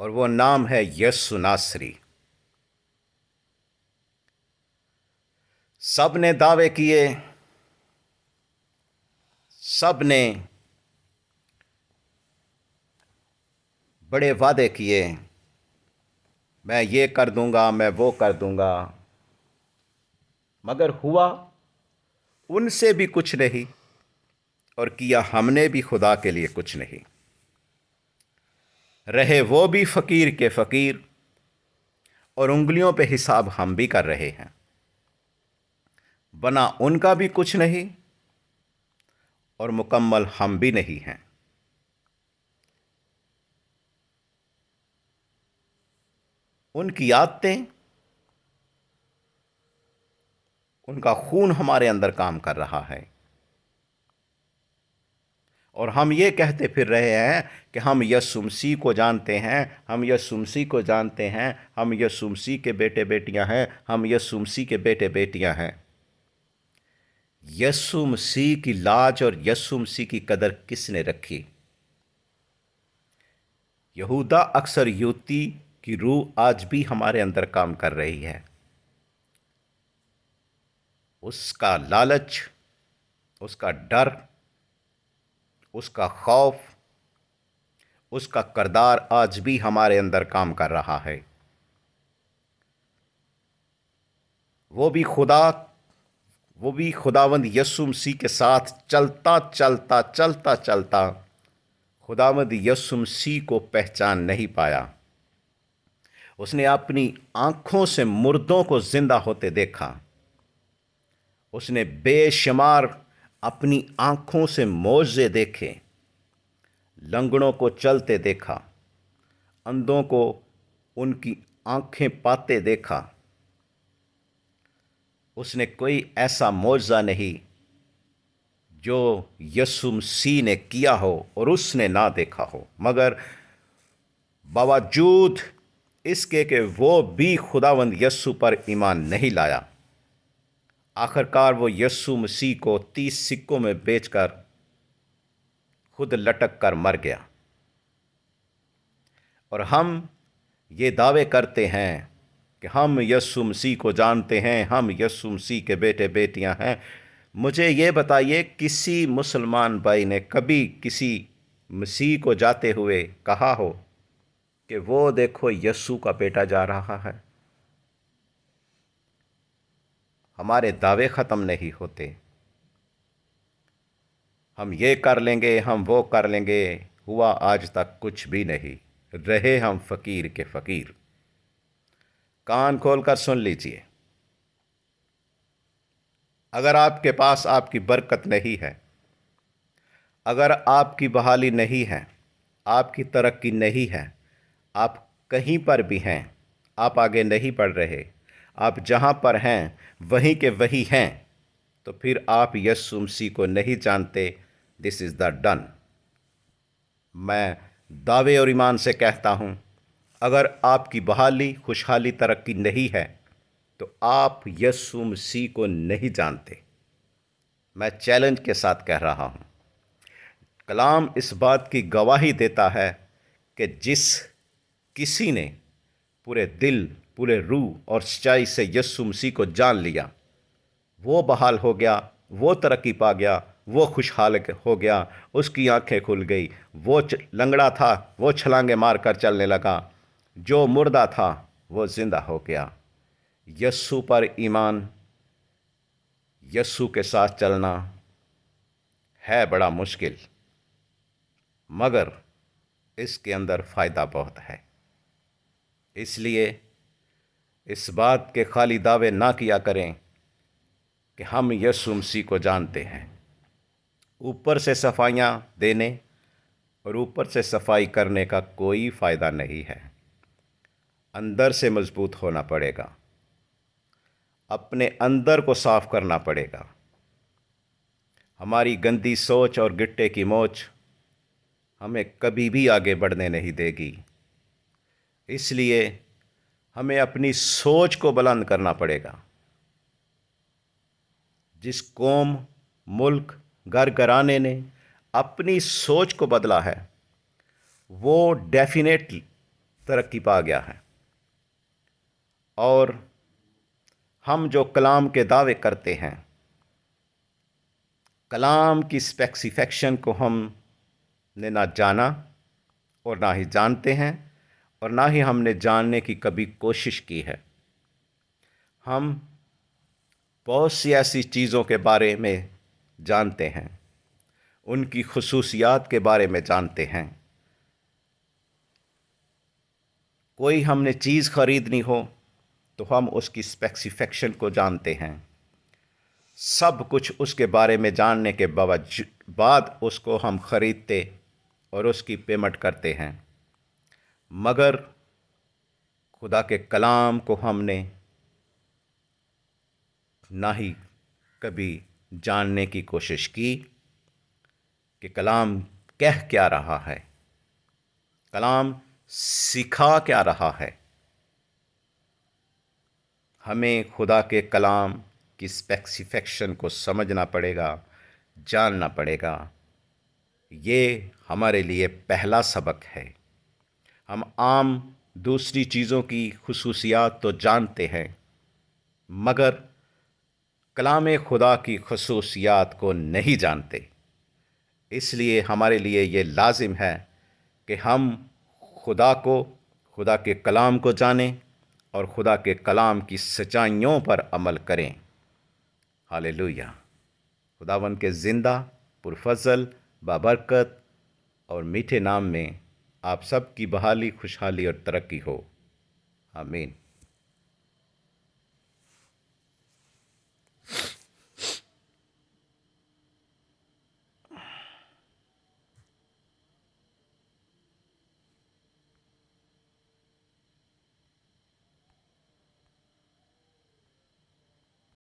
اور وہ نام ہے یسوع ناصری۔ سب نے دعوے کیے، سب نے بڑے وعدے کیے، میں یہ کر دوں گا، میں وہ کر دوں گا، مگر ہوا ان سے بھی کچھ نہیں، اور کیا ہم نے بھی خدا کے لیے کچھ نہیں۔ رہے وہ بھی فقیر کے فقیر، اور انگلیوں پہ حساب ہم بھی کر رہے ہیں۔ بنا ان کا بھی کچھ نہیں، اور مکمل ہم بھی نہیں ہیں۔ ان کی عادتیں، ان کا خون ہمارے اندر کام کر رہا ہے، اور ہم یہ کہتے پھر رہے ہیں کہ ہم یسوع مسیح کو جانتے ہیں، ہم یسوع مسیح کو جانتے ہیں، ہم یسوع مسیح کے بیٹے بیٹیاں ہیں، ہم یسوع مسیح کے بیٹے بیٹیاں ہیں۔ یسوع مسیح کی لاج اور یسوع مسیح کی قدر کس نے رکھی؟ یہودا اکثریتی کی روح آج بھی ہمارے اندر کام کر رہی ہے۔ اس کا لالچ، اس کا ڈر، اس کا خوف، اس کا کردار آج بھی ہمارے اندر کام کر رہا ہے۔ وہ بھی خداوند یسوع مسیح کے ساتھ چلتا چلتا چلتا چلتا خداوند یسوع مسیح کو پہچان نہیں پایا۔ اس نے اپنی آنکھوں سے مردوں کو زندہ ہوتے دیکھا، اس نے بے شمار اپنی آنکھوں سے معجزے دیکھے، لنگڑوں کو چلتے دیکھا، اندھوں کو ان کی آنکھیں پاتے دیکھا۔ اس نے کوئی ایسا معجزہ نہیں جو یسوع مسیح نے کیا ہو اور اس نے نہ دیکھا ہو، مگر باوجود اس کے کہ وہ بھی خداوند یسوع پر ایمان نہیں لایا، آخرکار وہ یسوع مسیح کو 30 سکوں میں بیچ کر خود لٹک کر مر گیا۔ اور ہم یہ دعوے کرتے ہیں کہ ہم یسوع مسیح کو جانتے ہیں، ہم یسوع مسیح کے بیٹے بیٹیاں ہیں۔ مجھے یہ بتائیے، کسی مسلمان بھائی نے کبھی کسی مسیح کو جاتے ہوئے کہا ہو کہ وہ دیکھو یسوع کا بیٹا جا رہا ہے؟ ہمارے دعوے ختم نہیں ہوتے، ہم یہ کر لیں گے، ہم وہ کر لیں گے، ہوا آج تک کچھ بھی نہیں، رہے ہم فقیر کے فقیر۔ کان کھول کر سن لیجئے، اگر آپ کے پاس آپ کی برکت نہیں ہے، اگر آپ کی بحالی نہیں ہے، آپ کی ترقی نہیں ہے، آپ کہیں پر بھی ہیں، آپ آگے نہیں بڑھ رہے، آپ جہاں پر ہیں وہیں کے وہی ہیں، تو پھر آپ یسوع مسیح کو نہیں جانتے۔ دس از دا ڈن۔ میں دعوے اور ایمان سے کہتا ہوں، اگر آپ کی بحالی، خوشحالی، ترقی نہیں ہے تو آپ یسوع مسیح کو نہیں جانتے۔ میں چیلنج کے ساتھ کہہ رہا ہوں، کلام اس بات کی گواہی دیتا ہے کہ جس کسی نے پورے دل، پورے روح اور سچائی سے یسوع مسیح کو جان لیا، وہ بحال ہو گیا، وہ ترقی پا گیا، وہ خوشحال ہو گیا، اس کی آنکھیں کھل گئی، وہ لنگڑا تھا وہ چھلانگے مار کر چلنے لگا، جو مردہ تھا وہ زندہ ہو گیا۔ یسوع پر ایمان، یسوع کے ساتھ چلنا ہے بڑا مشکل، مگر اس کے اندر فائدہ بہت ہے۔ اس لیے اس بات کے خالی دعوے نہ کیا کریں کہ ہم یسوع مسیح کو جانتے ہیں، اوپر سے صفائیاں دینے اور اوپر سے صفائی کرنے کا کوئی فائدہ نہیں ہے۔ اندر سے مضبوط ہونا پڑے گا، اپنے اندر کو صاف کرنا پڑے گا۔ ہماری گندی سوچ اور گٹے کی موچ ہمیں کبھی بھی آگے بڑھنے نہیں دے گی۔ اس لیے ہمیں اپنی سوچ کو بلند کرنا پڑے گا۔ جس قوم، ملک، گھر گھرانے نے اپنی سوچ کو بدلا ہے، وہ ڈیفینیٹلی ترقی پا گیا ہے، اور ہم جو کلام کے دعوے کرتے ہیں، کلام کی اسپیسیفیکشن کو ہم نے نہ جانا اور نہ ہی جانتے ہیں، اور نہ ہی ہم نے جاننے کی کبھی کوشش کی ہے۔ ہم بہت سی ایسی چیزوں کے بارے میں جانتے ہیں، ان کی خصوصیات کے بارے میں جانتے ہیں۔ کوئی ہم نے چیز خریدنی ہو تو ہم اس کی اسپیسیفیکشن کو جانتے ہیں، سب کچھ اس کے بارے میں جاننے کے بعد اس کو ہم خریدتے اور اس کی پیمنٹ کرتے ہیں۔ مگر خدا کے کلام کو ہم نے نہ ہی کبھی جاننے کی کوشش کی کہ کلام کہہ کیا رہا ہے، کلام سکھا کیا رہا ہے۔ ہمیں خدا کے کلام کی اسپیسیفیکشن کو سمجھنا پڑے گا، جاننا پڑے گا۔ یہ ہمارے لیے پہلا سبق ہے۔ ہم عام دوسری چیزوں کی خصوصیات تو جانتے ہیں، مگر کلام خدا کی خصوصیات کو نہیں جانتے۔ اس لیے ہمارے لیے یہ لازم ہے کہ ہم خدا کو، خدا کے کلام کو جانیں اور خدا کے کلام کی سچائیوں پر عمل کریں۔ ہاللیلویہ۔ خداوند کے زندہ، پرفضل، بابرکت اور میٹھے نام میں آپ سب کی بحالی، خوشحالی اور ترقی ہو۔ آمین۔